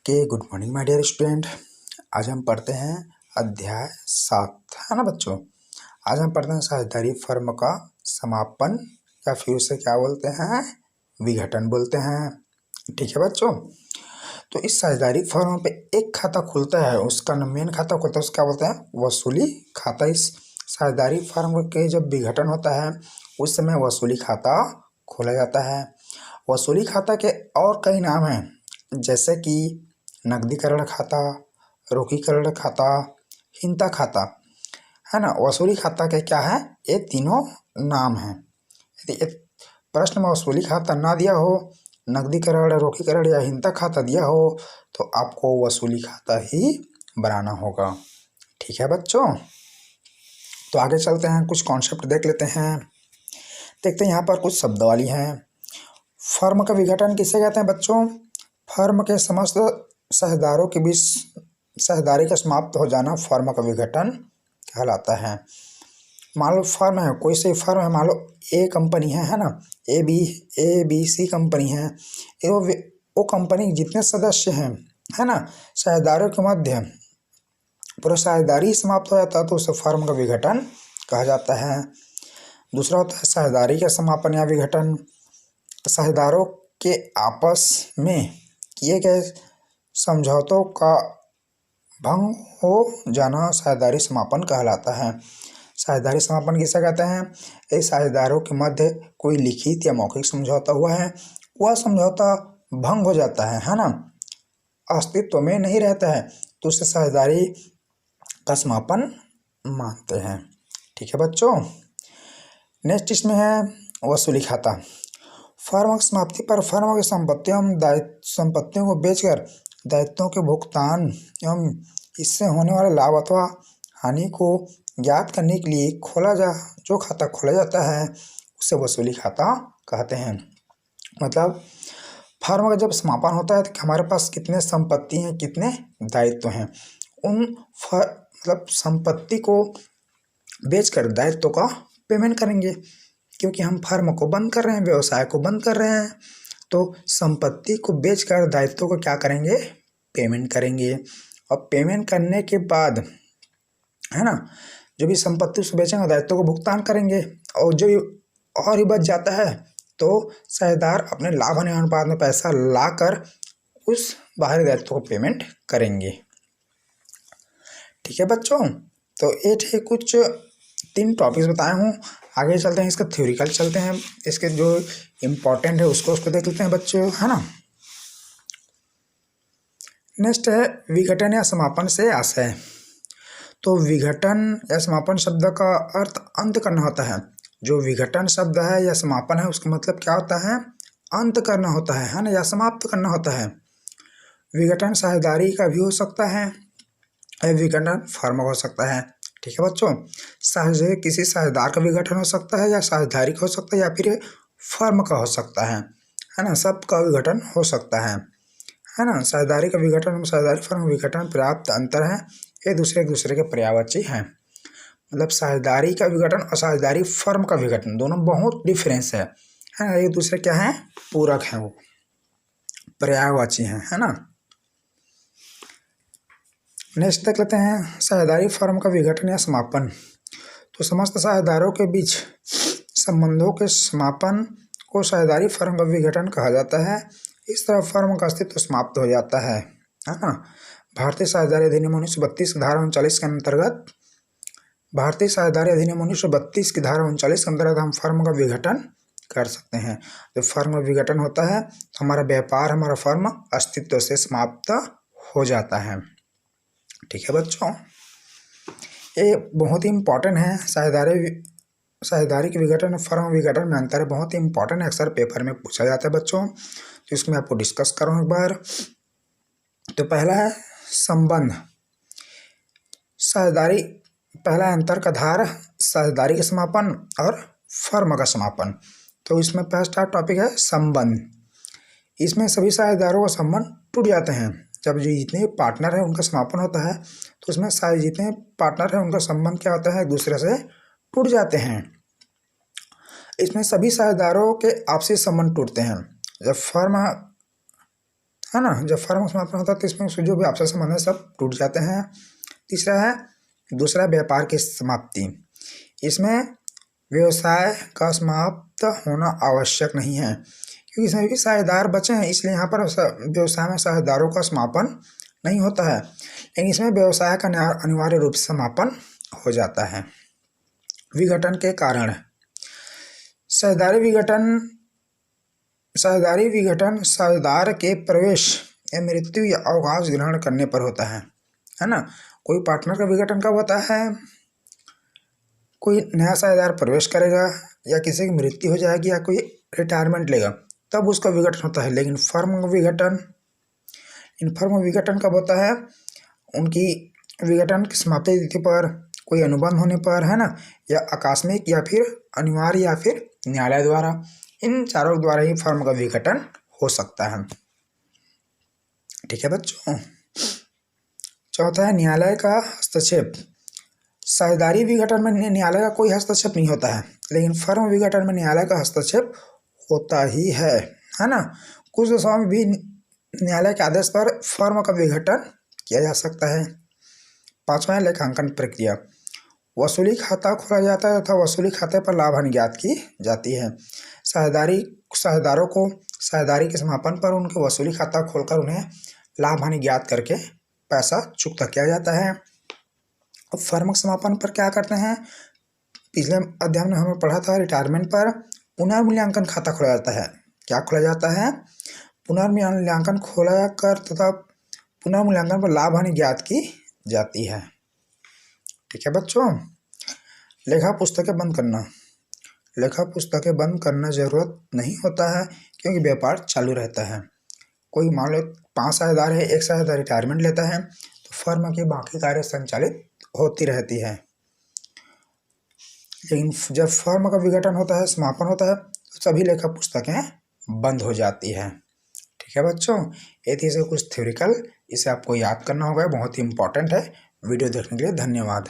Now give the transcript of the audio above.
Okay, good morning my dear student. आज हम पढ़ते हैं अध्याय 7, है ना बच्चों। आज हम पढ़ते हैं साझेदारी फर्म का समापन, या फिर उसे क्या बोलते हैं, विघटन बोलते हैं। ठीक है बच्चों। तो इस साझेदारी फर्म पे एक खाता खुलता है, उसका मेन खाता खुलता है, उसको क्या बोलते हैं, वसूली खाता। इस साझेदारी फर्म के जब विघटन होता है उस समय वसूली खाता खोला जाता है। वसूली खाता के और कई नाम हैं, जैसे कि नकदीकरण खाता, रोकीकरण खाता, हिंता खाता, है ना। वसूली खाता के क्या है, ये तीनों नाम हैं। यदि प्रश्न में वसूली खाता ना दिया हो, नकदीकरण, रोकीकरण या हिंता खाता दिया हो, तो आपको वसूली खाता ही बनाना होगा। ठीक है बच्चों। तो आगे चलते हैं, कुछ कॉन्सेप्ट देख लेते हैं। देखते हैं यहाँ पर कुछ शब्दावली हैं। फर्म का विघटन किसे कहते हैं बच्चों? फर्म के समस्त साझेदारों के बीच साझेदारी का समाप्त हो जाना फर्म का विघटन कहलाता है। मान लो फर्म है, कोई सी फर्म है, मान लो ए कंपनी है ना, ए बी सी कंपनी है। वो कंपनी जितने सदस्य हैं, है ना, साझेदारों के मध्य पूरा साझेदारी समाप्त हो जाता है तो उसे फर्म का विघटन कहा जाता है। दूसरा होता है साझेदारी का समापन या विघटन। साझेदारों के आपस में किए गए समझौतों का भंग हो जाना साझेदारी समापन कहलाता है। साझेदारी समापन किसे कहते हैं? ये साझेदारों के मध्य कोई लिखित या मौखिक समझौता हुआ है, वह समझौता भंग हो जाता है ना, अस्तित्व में नहीं रहता है, तो उसे साझेदारी का समापन मानते हैं। ठीक है बच्चों। नेक्स्ट इसमें है वसूली खाता। फर्म की समाप्ति पर फर्म की संपत्तियों को बेचकर दायित्वों के भुगतान एवं इससे होने वाले लाभ अथवा हानि को ज्ञात करने के लिए जो खाता खोला जाता है उसे वसूली खाता कहते हैं। मतलब फर्म का जब समापन होता है तो हमारे पास कितने संपत्ति हैं, कितने दायित्व हैं, मतलब संपत्ति को बेचकर दायित्व का पेमेंट करेंगे, क्योंकि हम फर्म को बंद कर रहे हैं, व्यवसाय को बंद कर रहे हैं, तो संपत्ति को बेचकर दायित्व को क्या करेंगे, पेमेंट करेंगे। और पेमेंट करने के बाद, है ना, जो भी संपत्ति उसको बेचेंगे दायित्व को भुगतान करेंगे, और जो और ही बच जाता है तो साझेदार अपने लाभ हानि अनुपात में पैसा लाकर उस बाहरी दायित्व को पेमेंट करेंगे। ठीक है बच्चों। तो ये थे कुछ 3 टॉपिक्स बताए हूँ। आगे चलते हैं, इसका थ्योरिकल चलते हैं, इसके जो इम्पोर्टेंट है उसको देख लेते हैं बच्चों, है ना। नेक्स्ट है विघटन या समापन से आशय। तो विघटन या समापन शब्द का अर्थ अंत करना होता है। जो विघटन शब्द है या समापन है उसका मतलब क्या होता है, अंत करना होता है ना, या समाप्त करना होता है। विघटन साझेदारी का भी हो सकता है, विघटन फर्म का हो सकता है। ठीक है बच्चों। किसी साझेदार का विघटन हो सकता है, या साझेदारी का हो सकता है, या फिर फर्म का हो सकता है ना, सबका विघटन हो सकता है ना। साझेदारी का विघटन, साझेदारी फर्म विघटन पर्याप्त अंतर है, ये दूसरे के पर्यायवाची हैं। मतलब साझेदारी का विघटन और साझेदारी फर्म का विघटन दोनों बहुत डिफरेंस है ना, एक दूसरे क्या है, पूरक हैं, वो पर्यायवाची हैं, है ना। नेक्स्ट देख लेते हैं साझेदारी फर्म का विघटन या समापन। तो समस्त साझेदारों के बीच संबंधों के समापन को साझेदारी फर्म का विघटन कहा जाता है। इस तरह फर्म का अस्तित्व समाप्त हो जाता है ना। भारतीय साझेदारी अधिनियम 1932 की धारा 39 के अंतर्गत, भारतीय साझेदारी अधिनियम 1932 की धारा 39 के अंतर्गत हम फर्म का विघटन कर सकते हैं। जब फर्म का विघटन होता है तो हमारा व्यापार, हमारा फर्म अस्तित्व से समाप्त हो जाता है। ठीक है बच्चों। ये बहुत ही इम्पोर्टेंट है, साझेदारी के विघटन और फर्म विघटन में अंतर है, बहुत ही इम्पोर्टेंट है, अक्सर पेपर में पूछा जाता है बच्चों। तो इसमें आपको डिस्कस करूँ एक बार। तो पहला है संबंध। साझेदारी, पहला अंतर का धार साझेदारी का समापन और फर्म का समापन। तो इसमें पहला टॉपिक है संबंध। इसमें सभी साझेदारों का संबंध टूट जाते हैं। जब जो जितने पार्टनर है उनका समापन होता है तो उसमें सारे जितने पार्टनर है उनका संबंध क्या होता है, एक दूसरे से टूट जाते हैं। इसमें सभी साझेदारों के आपसी संबंध टूटते हैं। जब फर्म है ना। जब फर्म का समापन होता है तो इसमें जो भी आपसी संबंध है सब टूट जाते हैं। तीसरा है दूसरा व्यापार की समाप्ति। इसमें व्यवसाय का समाप्त होना आवश्यक नहीं है क्योंकि इसमें भी साझेदार बचे हैं, इसलिए यहाँ पर व्यवसाय में साझेदारों का समापन नहीं होता है, लेकिन इसमें व्यवसाय का अनिवार्य रूप से समापन हो जाता है। विघटन के कारण। साझेदारी विघटन साझेदार के प्रवेश या मृत्यु या अवकाश ग्रहण करने पर होता है ना। कोई पार्टनर का विघटन कब होता है? कोई नया साझेदार प्रवेश करेगा या किसी की मृत्यु हो जाएगी या कोई रिटायरमेंट लेगा तब उसका विघटन होता है। लेकिन फर्म विघटन कब होता है? उनकी विघटन की समाप्ति तिथि पर, कोई अनुबंध होने पर, है ना, या आकस्मिक या फिर अनिवार्य या फिर न्यायालय द्वारा। इन चारों द्वारा ही फर्म का विघटन हो सकता है। ठीक है बच्चों। चौथा है न्यायालय का हस्तक्षेप। साझेदारी विघटन में न्यायालय का कोई हस्तक्षेप नहीं होता है, लेकिन फर्म विघटन में न्यायालय का हस्तक्षेप होता ही है ना। कुछ देशों में भी न्यायालय के आदेश पर फर्म का विघटन किया जा सकता है। पांचवा है लेखांकन प्रक्रिया। वसूली खाता खोला जाता है तथा वसूली खाते पर लाभ हानि ज्ञात की जाती है। साझेदारों को साझेदारी के समापन पर उनके वसूली खाता खोलकर उन्हें लाभ हानि ज्ञात करके पैसा चुकता किया जाता है। अब फर्म के समापन पर क्या करते हैं? पिछले अध्याय में हमने पढ़ा था रिटायरमेंट पर पुनर्मूल्यांकन खाता खोला जाता है। क्या खोला जाता है? पुनर्मूल्यांकन खोला कर तथा पुनर्मूल्यांकन पर लाभ हानि ज्ञात की जाती है। ठीक है बच्चों। लेखा पुस्तकें बंद करना। लेखा पुस्तकें बंद करना जरूरत नहीं होता है क्योंकि व्यापार चालू रहता है। कोई मान लो 5 साझेदार है, एक साझेदार रिटायरमेंट लेता है तो फर्म के बाकी कार्य संचालित होती रहती है। लेकिन जब फर्म का विघटन होता है, समापन होता है, तो सभी लेखा पुस्तकें बंद हो जाती है। ठीक है बच्चों। ये थी से कुछ थ्योरिकल, इसे आपको याद करना होगा, बहुत ही इंपॉर्टेंट है। वीडियो देखने के लिए धन्यवाद।